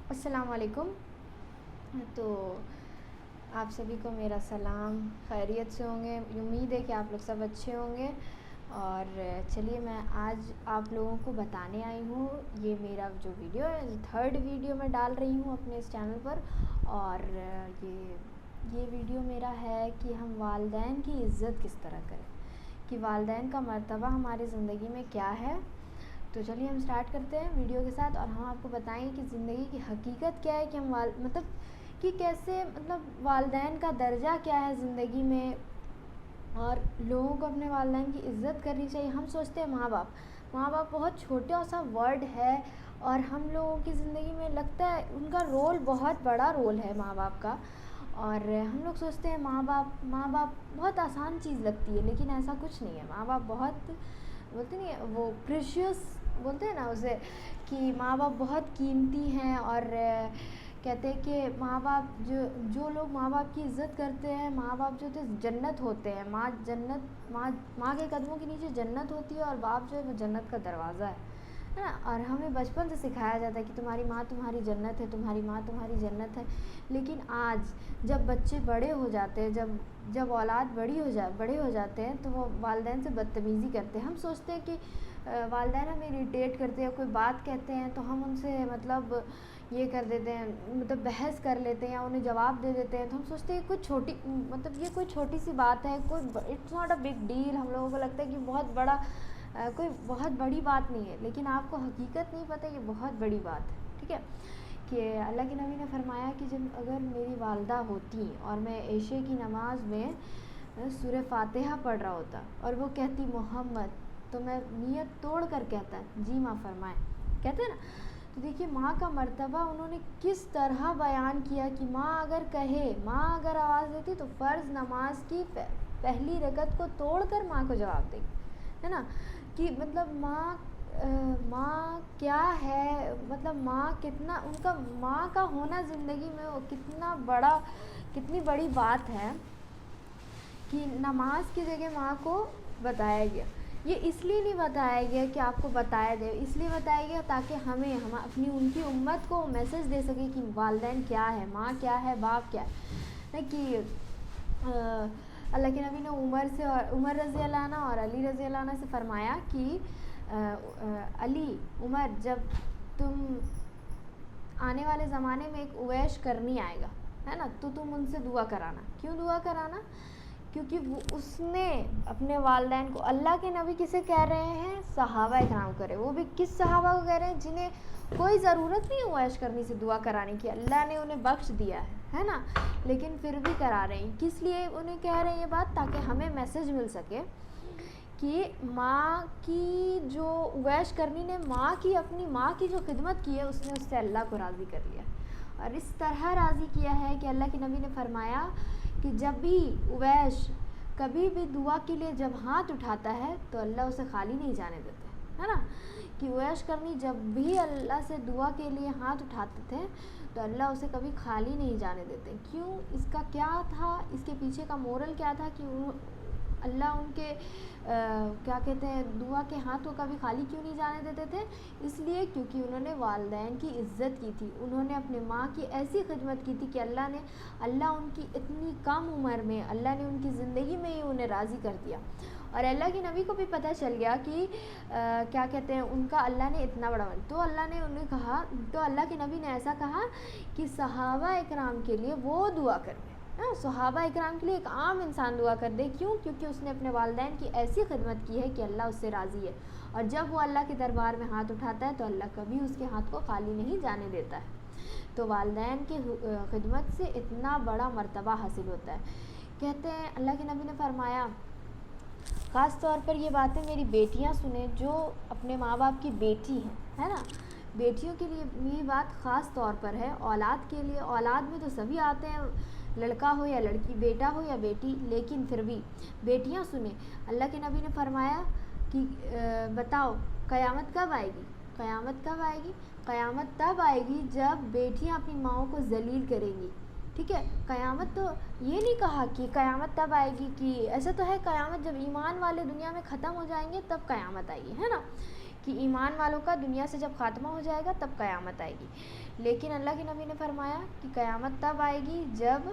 السلام علیکم. تو آپ سبھی کو میرا سلام. خیریت سے ہوں گے, امید ہے کہ آپ لوگ سب اچھے ہوں گے. اور چلیے میں آج آپ لوگوں کو بتانے آئی ہوں, یہ میرا جو ویڈیو ہے 3rd ویڈیو میں ڈال رہی ہوں اپنے اس چینل پر. اور یہ ویڈیو میرا ہے کہ ہم والدین کی عزت کس طرح کریں, کہ والدین کا مرتبہ ہماری زندگی میں کیا ہے. تو چلیے ہم سٹارٹ کرتے ہیں ویڈیو کے ساتھ, اور ہم آپ کو بتائیں کہ زندگی کی حقیقت کیا ہے, کہ ہم کہ کیسے والدین کا درجہ کیا ہے زندگی میں, اور لوگوں کو اپنے والدین کی عزت کرنی چاہیے. ہم سوچتے ہیں ماں باپ بہت چھوٹا سا ورڈ ہے, اور ہم لوگوں کی زندگی میں لگتا ہے ان کا رول بہت بڑا رول ہے ماں باپ کا. اور ہم لوگ سوچتے ہیں ماں باپ بہت آسان چیز لگتی ہے, لیکن ایسا کچھ نہیں ہے. ماں باپ بہت بولتے نہیں وہ پریشیس بولتے ہیں نا اسے, کہ ماں باپ بہت قیمتی ہیں. اور کہتے ہیں کہ ماں باپ جو لوگ ماں باپ کی عزت کرتے ہیں, ماں باپ جو جنت ہوتے ہیں. ماں کے قدموں کے نیچے جنت ہوتی ہے, اور باپ جو ہے وہ جنت کا دروازہ ہے نا. اور ہمیں بچپن سے سکھایا جاتا ہے کہ تمہاری ماں تمہاری جنت ہے, تمہاری ماں تمہاری جنت ہے. لیکن آج جب بچے بڑے ہو جاتے ہیں, جب اولاد بڑے ہو جاتے ہیں, تو وہ والدین سے بدتمیزی کرتے ہیں. ہم سوچتے ہیں کہ والدین ہمیں اریٹیٹ کرتے ہیں, کوئی بات کہتے ہیں تو ہم ان سے یہ کر دیتے ہیں, بحث کر لیتے ہیں یا انہیں جواب دے دیتے ہیں. تو ہم سوچتے ہیں یہ کوئی چھوٹی سی بات ہے, it's not a big deal. ہم لوگوں کو لگتا ہے کہ کوئی بہت بڑی بات نہیں ہے, لیکن آپ کو حقیقت نہیں پتہ, یہ بہت بڑی بات ہے. ٹھیک ہے, کہ اللہ کے نبی نے فرمایا کہ اگر میری والدہ ہوتی اور میں عشاء کی نماز میں سورہ فاتحہ پڑھ رہا ہوتا اور وہ کہتی محمد, تو میں نیت توڑ کر کہتا جی ماں فرمائیں, کہتے ہیں نا. تو دیکھیے ماں کا مرتبہ انہوں نے کس طرح بیان کیا, کہ ماں اگر آواز دیتی تو فرض نماز کی پہلی رکعت کو توڑ کر ماں کو جواب دے گی, ہے نا. کہ ماں کیا ہے, ماں کتنا, ان کا ماں کا ہونا زندگی میں وہ کتنی بڑی بات ہے, کہ نماز کی جگہ ماں کو بتایا گیا. یہ اس لیے نہیں بتایا گیا کہ آپ کو بتایا جائے, اس لیے بتایا گیا تاکہ ہم ان کی امت کو میسج دے سکیں کہ والدین کیا ہے, ماں کیا ہے, باپ کیا ہے. کہ اللہ کے نبی نے عمر رضی اللہ عنہ اور علی رضی اللہ عنہ سے فرمایا کہ عمر, جب تم آنے والے زمانے میں ایک اویش کرنی آئے گا, ہے نا, تو تم ان سے دعا کرانا. کیوں دعا کرانا؟ کیونکہ اس نے اپنے والدین کو, اللہ کے نبی کسے کہہ رہے ہیں, صحابہ کرام کرے, وہ بھی کس صحابہ کو کہہ رہے ہیں, جنہیں کوئی ضرورت نہیں ہے عیش کرنے سے دعا کرانے کی, اللہ نے انہیں بخش دیا ہے نا, لیکن پھر بھی کرا رہے ہیں. کس لیے انہیں کہہ رہے ہیں یہ بات؟ تاکہ ہمیں میسج مل سکے کہ ماں کی جو عیش کرنی نے اپنی ماں کی جو خدمت کی ہے, اس نے اس سے اللہ کو راضی کر لیا. اور اس طرح راضی کیا ہے کہ اللہ کے نبی نے فرمایا کہ جب بھی اویش کبھی بھی دعا کے لیے جب ہاتھ اٹھاتا ہے تو اللہ اسے خالی نہیں جانے دیتے, ہے نا. کہ اویش کرنی جب بھی اللہ سے دعا کے لیے ہاتھ اٹھاتے تھے تو اللہ اسے کبھی خالی نہیں جانے دیتے. کیوں؟ اس کا کیا تھا, اس کے پیچھے کا مورل کیا تھا, کہ اللہ ان کے کیا کہتے ہیں دعا کے ہاتھ کو کبھی خالی کیوں نہیں جانے دیتے تھے؟ اس لیے کیونکہ انہوں نے والدین کی عزت کی تھی, انہوں نے اپنے ماں کی ایسی خدمت کی تھی کہ اللہ ان کی اتنی کم عمر میں, اللہ نے ان کی زندگی میں ہی انہیں راضی کر دیا. اور اللہ کے نبی کو بھی پتہ چل گیا کہ کیا کہتے ہیں ان کا اللہ نے اتنا بڑا تو اللہ نے انہیں کہا, تو اللہ کے نبی نے ایسا کہا کہ صحابہ اکرام کے لیے وہ دعا کر دے, صحابہ اکرام کے لیے ایک عام انسان دعا کر دے. کیوں؟ کیونکہ اس نے اپنے والدین کی ایسی خدمت کی ہے کہ اللہ اس سے راضی ہے, اور جب وہ اللہ کے دربار میں ہاتھ اٹھاتا ہے تو اللہ کبھی اس کے ہاتھ کو خالی نہیں جانے دیتا ہے. تو والدین کی خدمت سے اتنا بڑا مرتبہ حاصل ہوتا ہے. کہتے ہیں اللہ کے نبی نے فرمایا, خاص طور پر یہ باتیں میری بیٹیاں سنیں جو اپنے ماں باپ کی بیٹی ہیں, ہے نا. بیٹیوں کے لیے یہ بات خاص طور پر ہے, اولاد کے لیے, اولاد میں تو سبھی آتے ہیں, لڑکا ہو یا لڑکی, بیٹا ہو یا بیٹی, لیکن پھر بھی بیٹیاں سنیں. اللہ کے نبی نے فرمایا کہ بتاؤ قیامت کب آئے گی؟ قیامت کب آئے گی؟ قیامت تب آئے گی جب بیٹیاں اپنی ماؤں کو ذلیل کریں گی. ٹھیک ہے, قیامت تو یہ نہیں کہا کہ قیامت تب آئے گی, کہ ایسا تو ہے قیامت جب ایمان والے دنیا میں ختم ہو جائیں گے تب قیامت آئے گی, ہے نا. کہ ایمان والوں کا دنیا سے جب خاتمہ ہو جائے گا تب قیامت آئے گی، لیکن اللہ کے نبی نے فرمایا کہ قیامت تب آئے گی جب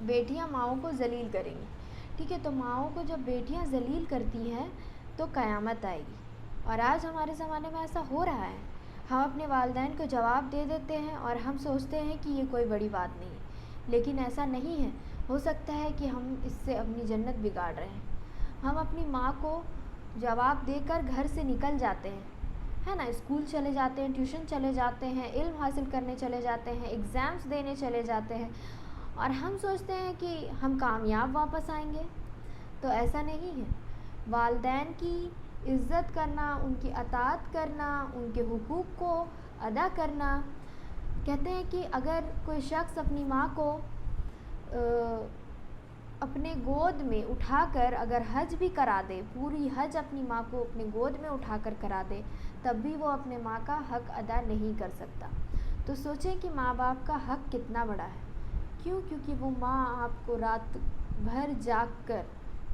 بیٹیاں ماؤں کو ذلیل کریں گی، ٹھیک ہے، تو ماؤں کو جب بیٹیاں ذلیل کرتی ہیں تو قیامت آئے گی۔ اور آج ہمارے زمانے میں ایسا ہو رہا ہے، ہم اپنے والدین کو جواب دے دیتے ہیں اور ہم سوچتے ہیں کہ یہ کوئی بڑی بات نہیں ہے، لیکن ایسا نہیں ہے۔ ہو سکتا ہے کہ ہم اس سے اپنی جنت بگاڑ رہے ہیں۔ ہم اپنی ماں کو جواب دے کر گھر سے نکل جاتے ہیں، ہے نا، اسکول چلے جاتے ہیں، ٹیوشن چلے جاتے ہیں، علم حاصل کرنے چلے جاتے ہیں، ایگزامس دینے چلے جاتے ہیں، اور ہم سوچتے ہیں کہ ہم کامیاب واپس آئیں گے، تو ایسا نہیں ہے۔ والدین کی عزت کرنا، ان کی اطاعت کرنا، ان کے حقوق کو ادا کرنا، کہتے ہیں کہ اگر کوئی شخص اپنی ماں کو اپنے گود میں اٹھا کر اگر حج بھی کرا دے، پوری حج اپنی ماں کو اپنے گود میں اٹھا کر کرا دے، تب بھی وہ اپنے ماں کا حق ادا نہیں کر سکتا۔ تو سوچیں کہ ماں باپ کا حق کتنا بڑا ہے، کیونکہ وہ ماں آپ کو رات بھر جاگ کر،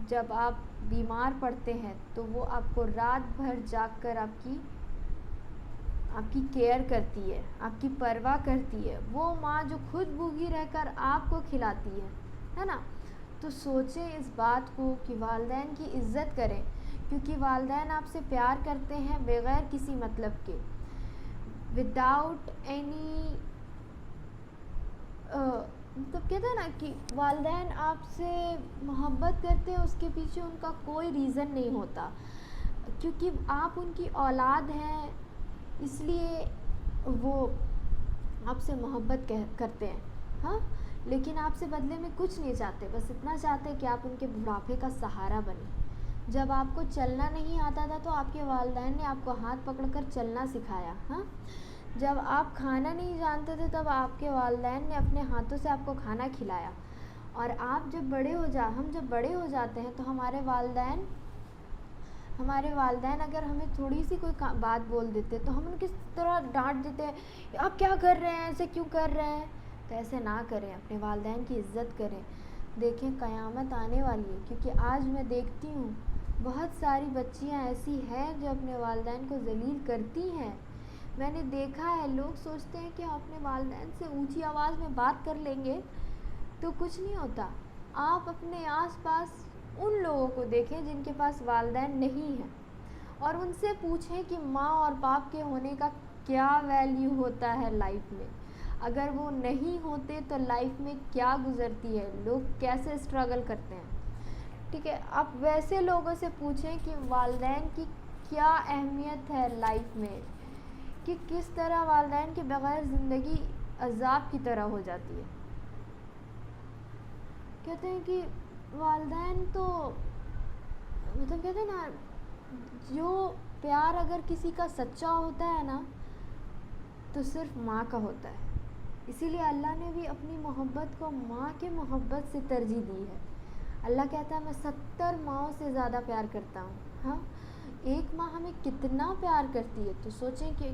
جب آپ بیمار پڑتے ہیں تو وہ آپ کو رات بھر جاگ کر آپ کی کیئر کرتی ہے، آپ کی پرواہ کرتی ہے، وہ ماں جو خود بھوکی رہ کر آپ کو کھلاتی ہے نا۔ تو سوچیں اس بات کو کہ والدین کی عزت کریں، کیونکہ والدین آپ سے پیار کرتے ہیں بغیر کسی مطلب کے، وداؤٹ اینی مطلب کہتے ہیں نا کہ والدین آپ سے محبت کرتے ہیں، اس کے پیچھے ان کا کوئی ریزن نہیں ہوتا، کیونکہ آپ ان کی اولاد ہیں، اس لیے وہ آپ سے محبت کرتے ہیں، ہاں، لیکن آپ سے بدلے میں کچھ نہیں چاہتے، بس اتنا چاہتے کہ آپ ان کے بڑھاپے کا سہارا بنیں۔ جب آپ کو چلنا نہیں آتا تھا تو آپ کے والدین نے آپ کو ہاتھ پکڑ کر چلنا سکھایا، ہاں، جب آپ کھانا نہیں جانتے تھے تب آپ کے والدین نے اپنے ہاتھوں سے آپ کو کھانا کھلایا، اور آپ جب ہم جب بڑے ہو جاتے ہیں تو ہمارے والدین اگر ہمیں تھوڑی سی کوئی بات بول دیتے تو ہم ان کی طرح ڈانٹ دیتے ہیں، آپ کیا کر رہے ہیں، ایسے کیوں کر رہے ہیں؟ تو ایسے نہ کریں، اپنے والدین کی عزت کریں۔ دیکھیں قیامت آنے والی ہے، کیونکہ آج میں دیکھتی ہوں بہت ساری بچیاں ایسی ہیں جو اپنے والدین کو ذلیل کرتی ہیں۔ میں نے دیکھا ہے، لوگ سوچتے ہیں کہ اپنے والدین سے اونچی آواز میں بات کر لیں گے تو کچھ نہیں ہوتا۔ آپ اپنے آس پاس ان لوگوں کو دیکھیں جن کے پاس والدین نہیں ہیں، اور ان سے پوچھیں کہ ماں اور باپ کے ہونے کا کیا ویلیو ہوتا ہے لائف میں۔ اگر وہ نہیں ہوتے تو لائف میں کیا گزرتی ہے، لوگ کیسے اسٹرگل کرتے ہیں، ٹھیک ہے۔ آپ ویسے لوگوں سے پوچھیں کہ والدین کی کیا اہمیت ہے لائف میں، کہ کس طرح والدین کے بغیر زندگی عذاب کی طرح ہو جاتی ہے۔ کہتے ہیں کہ والدین تو مطلب کہتے ہیں نا، جو پیار اگر کسی کا سچا ہوتا ہے نا تو صرف ماں کا ہوتا ہے، اسی لیے اللہ نے بھی اپنی محبت کو ماں کے محبت سے ترجیح دی ہے۔ اللہ کہتا ہے میں 70 ماؤں سے زیادہ پیار کرتا ہوں، ہاں، ایک ماں ہمیں کتنا پیار کرتی ہے، تو سوچیں کہ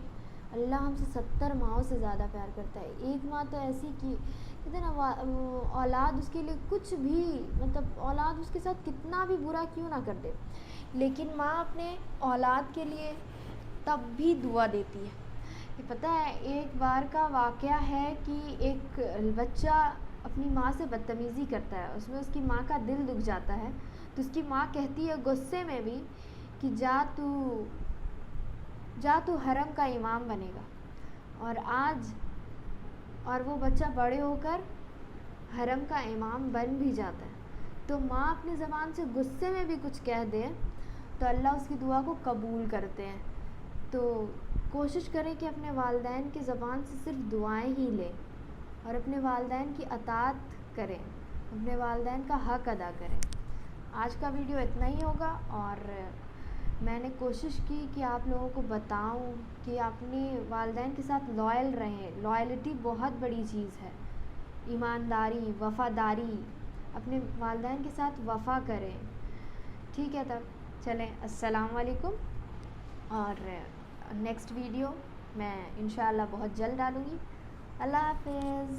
اللہ ہم سے 70 ماؤں سے زیادہ پیار کرتا ہے۔ ایک ماں تو ایسی کہ کہتے ہیں نا، اولاد اس کے لیے کچھ بھی، مطلب اولاد اس کے ساتھ کتنا بھی برا کیوں نہ کر دے، لیکن ماں اپنے اولاد کے لیے تب بھی دعا دیتی ہے۔ یہ پتہ ہے، ایک بار کا واقعہ ہے کہ ایک بچہ اپنی ماں سے بدتمیزی کرتا ہے، اس میں اس کی ماں کا دل دکھ جاتا ہے، تو اس کی ماں کہتی ہے غصے میں بھی کہ جا تو حرم کا امام بنے گا، اور وہ بچہ بڑے ہو کر حرم کا امام بن بھی جاتا ہے۔ تو ماں اپنی زبان سے غصے میں بھی کچھ کہہ دے تو اللہ اس کی دعا کو قبول کرتے ہیں۔ تو کوشش کریں کہ اپنے والدین کی زبان سے صرف دعائیں ہی لیں، اور اپنے والدین کی اطاعت کریں، اپنے والدین کا حق ادا کریں۔ آج کا ویڈیو اتنا ہی ہوگا، اور میں نے کوشش کی کہ آپ لوگوں کو بتاؤں کہ اپنے والدین کے ساتھ لائل رہیں۔ لائلٹی بہت بڑی چیز ہے، ایمانداری، وفاداری، اپنے والدین کے ساتھ وفا کریں، ٹھیک ہے۔ تب چلیں، السلام علیکم، اور نیکسٹ ویڈیو میں انشاءاللہ بہت جلد ڈالوں گی۔ اللہ حافظ۔